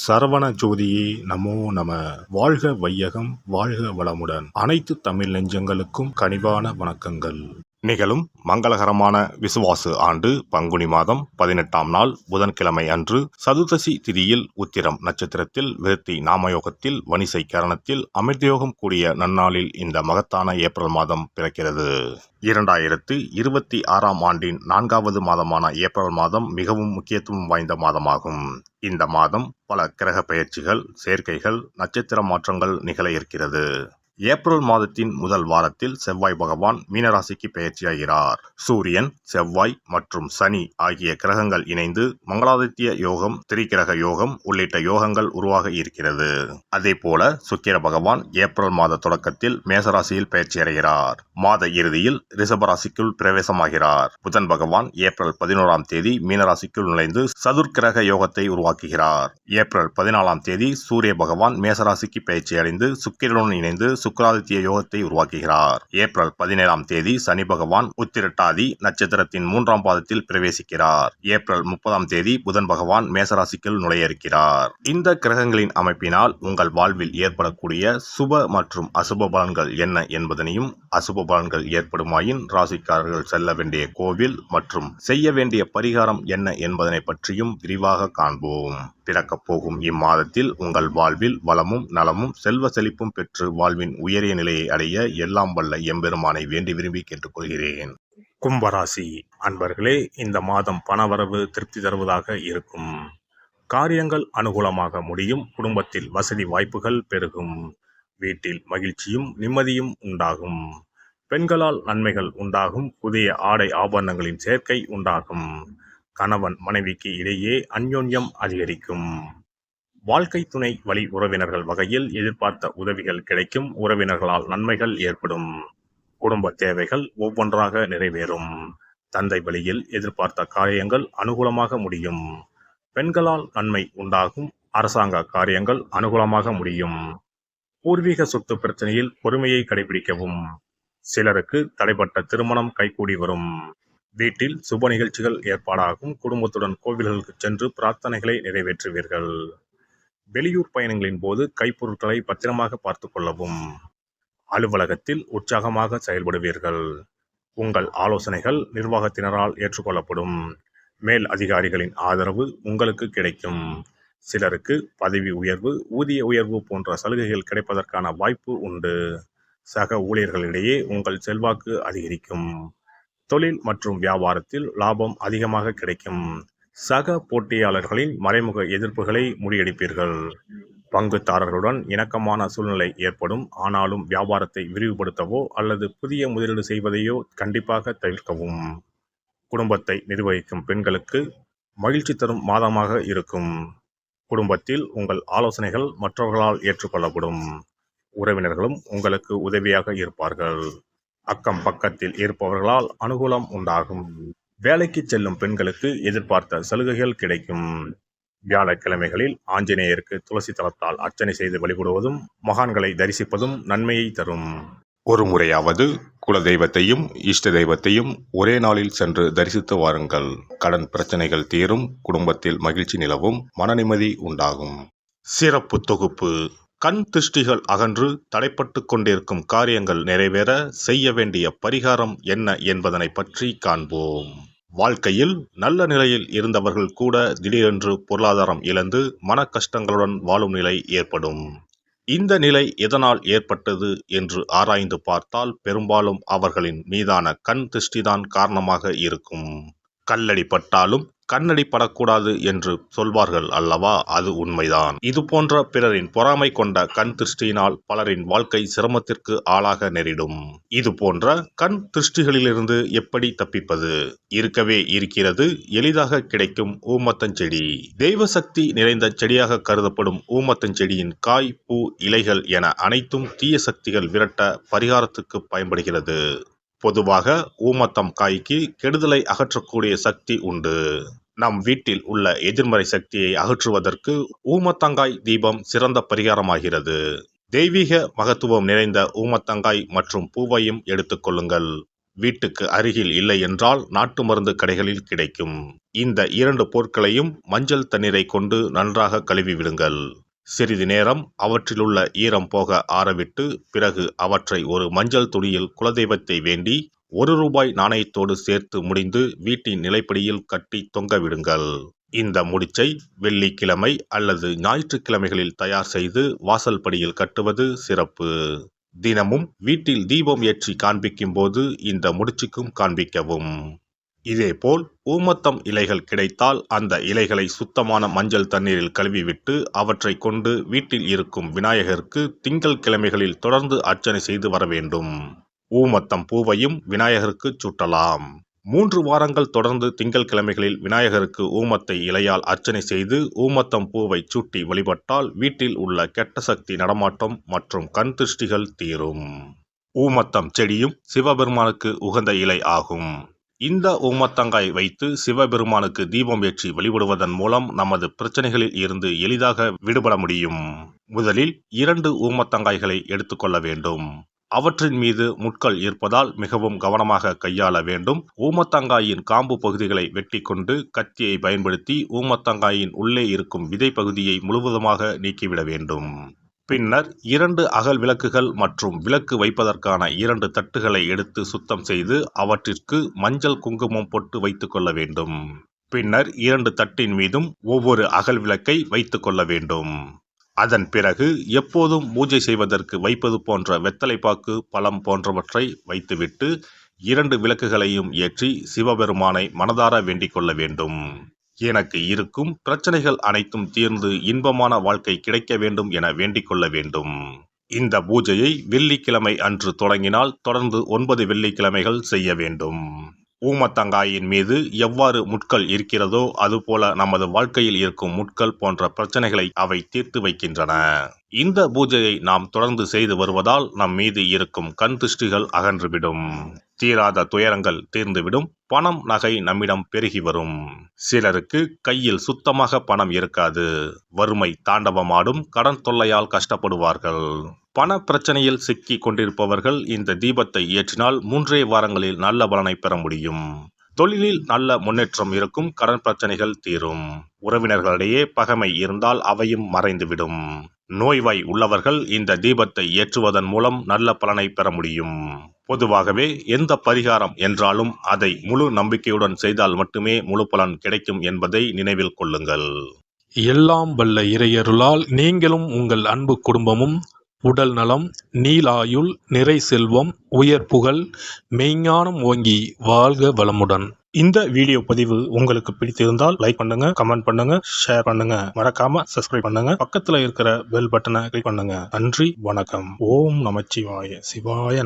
சரவண ஜோதியே நமோ நம. வாழ்க வையகம், வாழ்க வளமுடன். அனைத்து தமிழ் நெஞ்சங்களுக்கும் கனிவான வணக்கங்கள். நிகழும் மங்களகரமான விசுவாசு ஆண்டு பங்குனி மாதம் 18ஆம் நாள் புதன்கிழமை அன்று சதுர்தசி திதியில் உத்திரம் நட்சத்திரத்தில் விருத்தி நாமயோகத்தில் வணிசை கரணத்தில் அமிர்தயோகம் கூடிய நன்னாளில் இந்த மகத்தான ஏப்ரல் மாதம் பிறக்கிறது. 2026ஆம் ஆண்டின் 4வது மாதமான ஏப்ரல் மாதம் மிகவும் முக்கியத்துவம் வாய்ந்த மாதமாகும். இந்த மாதம் பல கிரக பெயர்ச்சிகள், சேர்க்கைகள், நட்சத்திர மாற்றங்கள் நிகழ இருக்கிறது. ஏப்ரல் மாதத்தின் முதல் வாரத்தில் செவ்வாய் பகவான் மீனராசிக்கு பெயர்ச்சியாகிறார். சூரியன், செவ்வாய் மற்றும் சனி ஆகிய கிரகங்கள் இணைந்து மங்களாதித்ய யோகம், திரிகிரக யோகம் உள்ளிட்ட யோகங்கள் உருவாக இருக்கிறது. அதே போல சுக்கிர பகவான் ஏப்ரல் மாத தொடக்கத்தில் மேசராசியில் பெயர்ச்சியடைகிறார். மாத இறுதியில் ரிஷபராசிக்குள் பிரவேசமாகிறார். புதன் பகவான் ஏப்ரல் 11ஆம் தேதி மீனராசிக்குள் நுழைந்து சதுர்கிரக யோகத்தை உருவாக்குகிறார். ஏப்ரல் 14ஆம் தேதி சூரிய பகவான் மேசராசிக்கு பெயர்ச்சியடைந்து சுக்கிரனுடன் இணைந்து சுக்கிராதித்ய யோகத்தை உருவாக்குகிறார். ஏப்ரல் 17ஆம் தேதி சனி பகவான் உத்திரட்டாதி நட்சத்திரத்தின் 3ஆம் பாதத்தில் பிரவேசிக்கிறார். ஏப்ரல் 30ஆம் தேதி புதன் பகவான் மேசராசிக்குள் நுழைய இருக்கிறார். இந்த கிரகங்களின் அமைப்பினால் உங்கள் வாழ்வில் ஏற்படக்கூடிய சுப மற்றும் அசுப பலன்கள் என்ன என்பதனையும், அசுப பலன்கள் ஏற்படுமாயின் ராசிக்காரர்கள் செல்ல வேண்டிய கோவில் மற்றும் செய்ய வேண்டிய பரிகாரம் என்ன என்பதனை பற்றியும் விரிவாக காண்போம். பிறக்கப் போகும் இம்மாதத்தில் உங்கள் வாழ்வில் வளமும் நலமும் செல்வ செழிப்பும் பெற்று வாழ்வின் உயரிய நிலையை அடைய எல்லாம் வல்ல எம்பெருமானை வேண்டி விரும்பி கேட்டுக்கொள்கிறேன். கும்பராசி அன்பர்களே, இந்த மாதம் பணவரவு திருப்தி தருவதாக இருக்கும். காரியங்கள் அனுகூலமாக முடியும். குடும்பத்தில் வசதி வாய்ப்புகள் பெருகும். வீட்டில் மகிழ்ச்சியும் நிம்மதியும் உண்டாகும். பெண்களால் நன்மைகள் உண்டாகும். புதிய ஆடை ஆபரணங்களின் சேர்க்கை உண்டாகும். கணவன் மனைவிக்கு இடையே அந்யோன்யம் அதிகரிக்கும். வாழ்க்கை துணை வழி உறவினர்கள் வகையில் எதிர்பார்த்த உதவிகள் கிடைக்கும். உறவினர்களால் நன்மைகள் ஏற்படும். குடும்ப தேவைகள் ஒவ்வொன்றாக நிறைவேறும். தந்தை வழியில் எதிர்பார்த்த காரியங்கள் அனுகூலமாக முடியும். பெண்களால் நன்மை உண்டாகும். அரசாங்க காரியங்கள் அனுகூலமாக முடியும். பூர்வீக சொத்து பிரச்சனையில் பொறுமையை கடைபிடிக்கவும். சிலருக்கு தடைப்பட்ட திருமணம் கைகூடி வரும். வீட்டில் சுப நிகழ்ச்சிகள் ஏற்பாடாகும். குடும்பத்துடன் கோவில்களுக்கு சென்று பிரார்த்தனைகளை நிறைவேற்றுவீர்கள். வெளியூர் பயணங்களின் போது கைப்பொருட்களை பத்திரமாக பார்த்து கொள்ளவும். அலுவலகத்தில் உற்சாகமாக செயல்படுவீர்கள். உங்கள் ஆலோசனைகள் நிர்வாகத்தினரால் ஏற்றுக்கொள்ளப்படும். மேல் அதிகாரிகளின் ஆதரவு உங்களுக்கு கிடைக்கும். சிலருக்கு பதவி உயர்வு, ஊதிய உயர்வு போன்ற சலுகைகள் கிடைப்பதற்கான வாய்ப்பு உண்டு. சக ஊழியர்களிடையே உங்கள் செல்வாக்கு அதிகரிக்கும். தொழில் மற்றும் வியாபாரத்தில் லாபம் அதிகமாக கிடைக்கும். சக போட்டியாளர்களின் மறைமுக எதிர்ப்புகளை முறியடிப்பீர்கள். பங்குதாரர்களுடன் இணக்கமான சூழ்நிலை ஏற்படும். ஆனாலும் வியாபாரத்தை விரிவுபடுத்தவோ அல்லது புதிய முதலீடு செய்வதையோ கண்டிப்பாக தவிர்க்கவும். குடும்பத்தை நிர்வகிக்கும் பெண்களுக்கு மகிழ்ச்சி தரும் மாதமாக இருக்கும். குடும்பத்தில் உங்கள் ஆலோசனைகள் மற்றவர்களால் ஏற்றுக்கொள்ளப்படும். உறவினர்களும் உங்களுக்கு உதவியாக இருப்பார்கள். அக்கம் பக்கத்தில் இருப்பவர்களால் அனுகூலம் உண்டாகும். வேலைக்கு செல்லும் பெண்களுக்கு எதிர்பார்த்த சலுகைகள் கிடைக்கும். வியாழக்கிழமைகளில் ஆஞ்சநேயருக்கு துளசி தளத்தால் அர்ச்சனை செய்து வழிபடுவதும் மகான்களை தரிசிப்பதும் நன்மையை தரும். ஒரு முறையாவது குலதெய்வத்தையும் இஷ்ட தெய்வத்தையும் ஒரே நாளில் சென்று தரிசித்து வாருங்கள். கடன் பிரச்சனைகள் தீரும். குடும்பத்தில் மகிழ்ச்சி நிலவும். மன நிம்மதி உண்டாகும். சிறப்பு தொகுப்பு. கண் திருஷ்டிகள் அகன்று தடைப்பட்டு கொண்டிருக்கும் காரியங்கள் நிறைவேற செய்ய வேண்டிய பரிகாரம் என்ன என்பதனை பற்றி காண்போம். வாழ்க்கையில் நல்ல நிலையில் இருந்தவர்கள் கூட திடீரென்று பொருளாதாரம் இழந்து மன கஷ்டங்களுடன் வாழும் நிலை ஏற்படும். இந்த நிலை எதனால் ஏற்பட்டது என்று ஆராய்ந்து பார்த்தால் பெரும்பாலும் அவர்களின் மீதான கண் திருஷ்டிதான் காரணமாக இருக்கும். கல்லடி பட்டாலும் கண்ணடி படக்கூடாது என்று சொல்வார்கள் அல்லவா, அது உண்மைதான். இது போன்ற பிறரின் பொறாமை கொண்ட கண் திருஷ்டியினால் பலரின் வாழ்க்கை சிரமத்திற்கு ஆளாக நேரிடும். இது போன்ற கண் திருஷ்டிகளிலிருந்து எப்படி தப்பிப்பது? இருக்கவே இருக்கிறது எளிதாக கிடைக்கும் ஊமத்தஞ்செடி. தெய்வ சக்தி நிறைந்த செடியாக கருதப்படும் ஊமத்தஞ்செடியின் காய், பூ, இலைகள் என அனைத்தும் தீய சக்திகள் விரட்ட பரிகாரத்துக்கு பயன்படுகிறது. பொதுவாக ஊமத்தம் காய்க்கு கெடுதலை அகற்றக்கூடிய சக்தி உண்டு. நம் வீட்டில் உள்ள எதிர்மறை சக்தியை அகற்றுவதற்கு ஊமத்தங்காய் தீபம் சிறந்த பரிகாரமாகிறது. தெய்வீக மகத்துவம் நிறைந்த ஊமத்தங்காய் மற்றும் பூவையும் எடுத்துக்கொள்ளுங்கள். வீட்டுக்கு அருகில் இல்லை என்றால் நாட்டு மருந்து கடைகளில் கிடைக்கும். இந்த 2 பொருட்களையும் மஞ்சள் தண்ணீரை கொண்டு நன்றாக கழுவி விடுங்கள். சிறிது நேரம் அவற்றிலுள்ள ஈரம் போக ஆறவிட்டு பிறகு அவற்றை ஒரு மஞ்சள் துணியில் குலதெய்வத்தை வேண்டி ₹1 நாணயத்தோடு சேர்த்து முடிந்து வீட்டின் நிலைப்படியில் கட்டி தொங்கவிடுங்கள். இந்த முடிச்சை வெள்ளிக்கிழமை அல்லது ஞாயிற்றுக்கிழமைகளில் தயார் செய்து வாசல் படியில் கட்டுவது சிறப்பு. தினமும் வீட்டில் தீபம் ஏற்றி காண்பிக்கும் போது இந்த முடிச்சுக்கும் காண்பிக்கவும். இதேபோல் ஊமத்தம் இலைகள் கிடைத்தால் அந்த இலைகளை சுத்தமான மஞ்சள் தண்ணீரில் கழுவிவிட்டு அவற்றை கொண்டு வீட்டில் இருக்கும் விநாயகருக்கு திங்கள் கிழமைகளில் தொடர்ந்து அர்ச்சனை செய்து வர வேண்டும். ஊமத்தம் பூவையும் விநாயகருக்கு சூட்டலாம். 3 வாரங்கள் தொடர்ந்து திங்கள் கிழமைகளில் விநாயகருக்கு ஊமத்தை இலையால் அர்ச்சனை செய்து ஊமத்தம் பூவை சூட்டி வழிபட்டால் வீட்டில் உள்ள கெட்ட சக்தி நடமாட்டம் மற்றும் கண் திருஷ்டிகள் தீரும். ஊமத்தம் செடியும் சிவபெருமானுக்கு உகந்த இலை ஆகும். இந்த ஊமத்தங்காய் வைத்து சிவபெருமானுக்கு தீபம் ஏற்றி வழிபடுவதன் மூலம் நமது பிரச்சனைகளில் இருந்து எளிதாக விடுபட முடியும். முதலில் 2 ஊமத்தங்காய்களை எடுத்துக்கொள்ள வேண்டும். அவற்றின் மீது முட்கள் இருப்பதால் மிகவும் கவனமாக கையாள வேண்டும். ஊமத்தங்காயின் காம்பு பகுதிகளை வெட்டி கொண்டு கத்தியை பயன்படுத்தி ஊமத்தங்காயின் உள்ளே இருக்கும் விதை பகுதியை முழுவதுமாக நீக்கிவிட வேண்டும். பின்னர் 2 அகல் விளக்குகள் மற்றும் விளக்கு வைப்பதற்கான 2 தட்டுகளை எடுத்து சுத்தம் செய்து அவற்றிற்கு மஞ்சள் குங்குமம் போட்டு வைத்துக் கொள்ள வேண்டும். பின்னர் 2 தட்டின் மீதும் ஒவ்வொரு அகல் விளக்கை வைத்துக் கொள்ள வேண்டும். அதன் பிறகு எப்போதும் பூஜை செய்வதற்கு வைப்பது போன்ற வெத்தலைப்பாக்கு, பழம் போன்றவற்றை வைத்துவிட்டு 2 விளக்குகளையும் ஏற்றி சிவபெருமானை மனதார வேண்டிக் கொள்ள வேண்டும். எனக்கு இருக்கும் பிரச்சனைகள் அனைத்தும் தீர்ந்து இன்பமான வாழ்க்கை கிடைக்க வேண்டும் என வேண்டிக் கொள்ள வேண்டும். இந்த பூஜையை வெள்ளிக்கிழமை அன்று தொடங்கினால் தொடர்ந்து 9 வெள்ளிக்கிழமைகள் செய்ய வேண்டும். ஊமத்தங்காயின் மீது எவ்வாறு முட்கள் இருக்கிறதோ அதுபோல நமது வாழ்க்கையில் இருக்கும் முட்கள் போன்ற பிரச்சனைகளை அவை தீர்த்து வைக்கின்றன. இந்த பூஜையை நாம் தொடர்ந்து செய்து வருவதால் நம் மீது இருக்கும் கண் திருஷ்டிகள் அகன்றுவிடும். தீராத துயரங்கள் தீர்ந்துவிடும். பணம் நகை நம்மிடம் பெருகி வரும். சிலருக்கு கையில் சுத்தமாக பணம் இருக்காது. வறுமை தாண்டவமாடும். கடன் தொல்லையால் கஷ்டப்படுவார்கள். பண பிரச்சனையில் சிக்கி கொண்டிருப்பவர்கள் இந்த தீபத்தை ஏற்றினால் 3 வாரங்களில் நல்ல பலனை பெற முடியும். தொழிலில் நல்ல முன்னேற்றம் இருக்கும். கடன் பிரச்சனைகள் தீரும். உறவினர்களிடையே பகைமை இருந்தால் அவையும் மறைந்துவிடும். நோய்வாய் உள்ளவர்கள் இந்த தீபத்தை ஏற்றுவதன் மூலம் நல்ல பலனை பெற முடியும். பொதுவாகவே எந்த பரிகாரம் என்றாலும் அதை முழு நம்பிக்கையுடன் செய்தால் மட்டுமே முழு பலன் கிடைக்கும் என்பதை நினைவில் கொள்ளுங்கள். எல்லாம் வல்ல இறையருளால் நீங்களும் உங்கள் அன்பு குடும்பமும் உடல் நலம், நீலாயுள், நிறை செல்வம், உயர் புகழ், மெய்ஞானம் ஓங்கி வாழ்க வளமுடன். இந்த வீடியோ பதிவு உங்களுக்கு பிடித்திருந்தால் லைக் பண்ணுங்க, கமெண்ட் பண்ணுங்க, ஷேர் பண்ணுங்க. மறக்காம சப்ஸ்கிரைப் பண்ணுங்க. பக்கத்துல இருக்கிற பெல் பட்டனை கிளிக் பண்ணுங்க. நன்றி, வணக்கம். ஓம் நமச்சிவாய. சிவாய